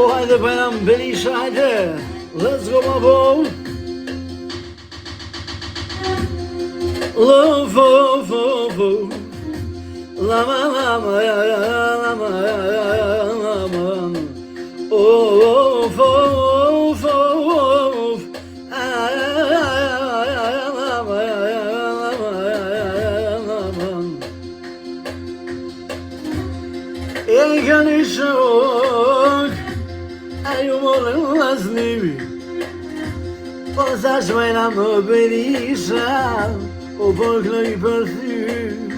hajde Bajram Berisha, hajde. Let's go my boy. Love, lama, lama, lama, lama. Oh, ik ga niet zo, en je moet las niet. Als als mijn naam Berisha, op een klein parfum.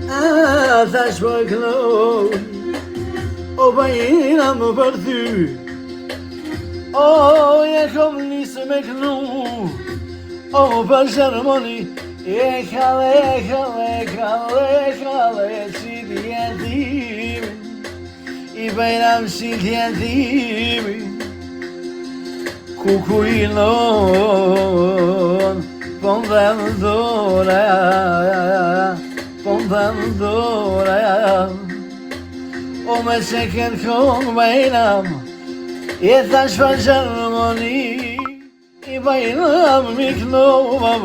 Als als mijn kloon, op een naam parfum. Oh, je komt niet zo met knoop, op een ceremonie. Ik ga, zie die en die. I Bajram zie die en die. Kukuilon, Pomvendora. O me çeker kon Bajram, e tash pa ceremoni. I Bajram mi knova.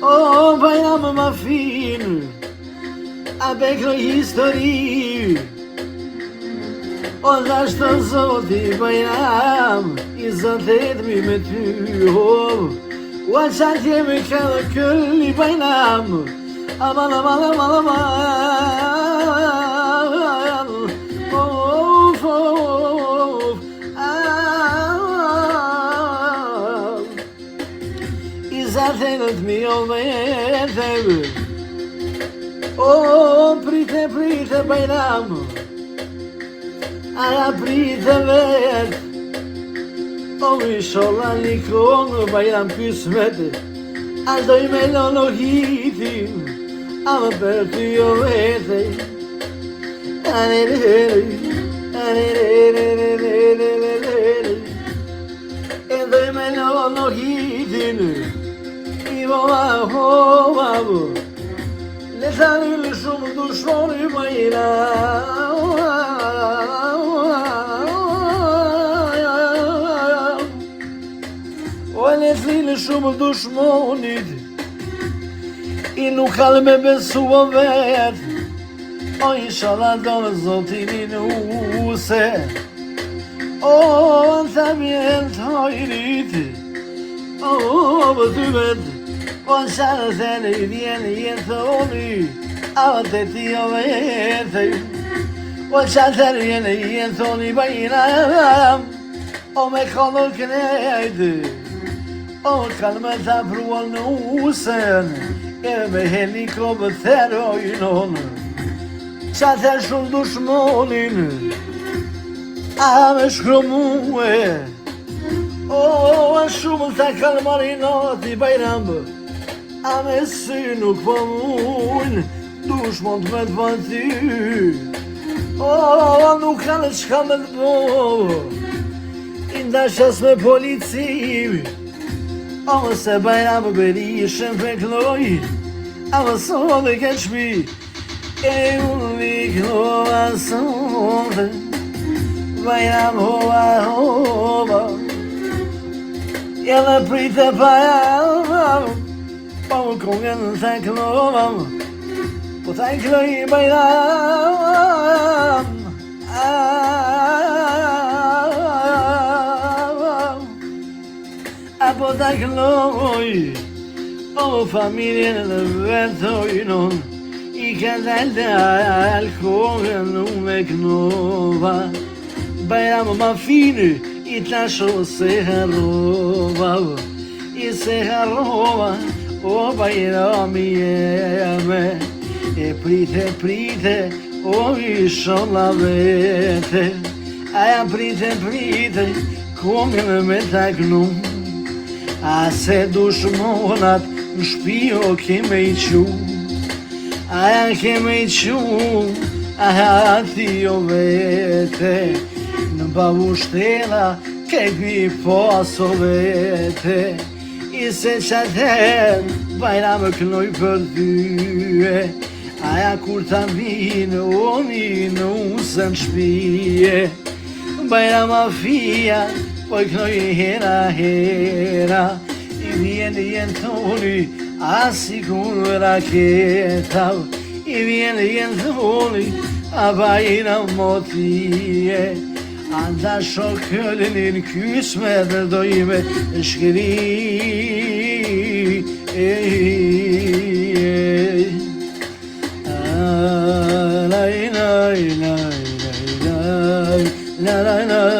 O Bajram ma fin, a bekro histori. O zashtë zoti Bajram, I zotet mi me ty, o qatë jemi këllë këlli Bajram, aman, aman, aman, aman, of, I zotet mi o me tebe, o prite Bajram, Aja prite vet, o inshallah nikon Bajram kismet, a doj me lono hitin, a më për ty jo vete. E doj me lono hitin, I vova hova bu, le tani shumë dushmoni Bajram. O le thilë shumë dushmonit, I nuk kalë me besu o vetë, o inshallah do në zotin I nuse. O në thamjen të hojrit, o më ty vetë, o në qarë thene I vjeni jetoni, a të ti o vetë. O në qarë thene vjeni jetoni Bajram, o me kolor knejtë. O kanë me ta pruan në usen, e me helikopterojnon, qa të shumë dushmonin, a me shkromue. O shumë ta kanë marinati Bajram, a me sy nuk po mujnë, dushmon të me të bëty. O nuk kanë qka me të bo, I ndashas me policivi. Ama se Bajram Berishën pekloj, ama sonde ke shpi, e unë viknova sonde, Bajram hova hova, edhe prite Bajram, pa më kongën të klova, po të kloj Bajram, po ta kloj, o familjen dhe vetojnon, I ka dal kohën unë me knova. Bajram ma fini, I tasho se harrova, I se harrova, o Bajram jeme, e prite, o inshallah vete, aja prite, kongën me ta knova. A se dushmonat në shpio keme I qu, aja keme I qu, aja ti o vete, në bavushtela ke kvi paso vete. I se qaten Bajram kënoj për ty, aja kur ta vinë o një nusën shpije, Bajra mafia, po i knoj hera hera, i vjen toni, asigur raketa, i vjen toni, a bajra motie, anda şokölünün küsme de doyme eşkiri. Lay lay lay lay lay lay lay.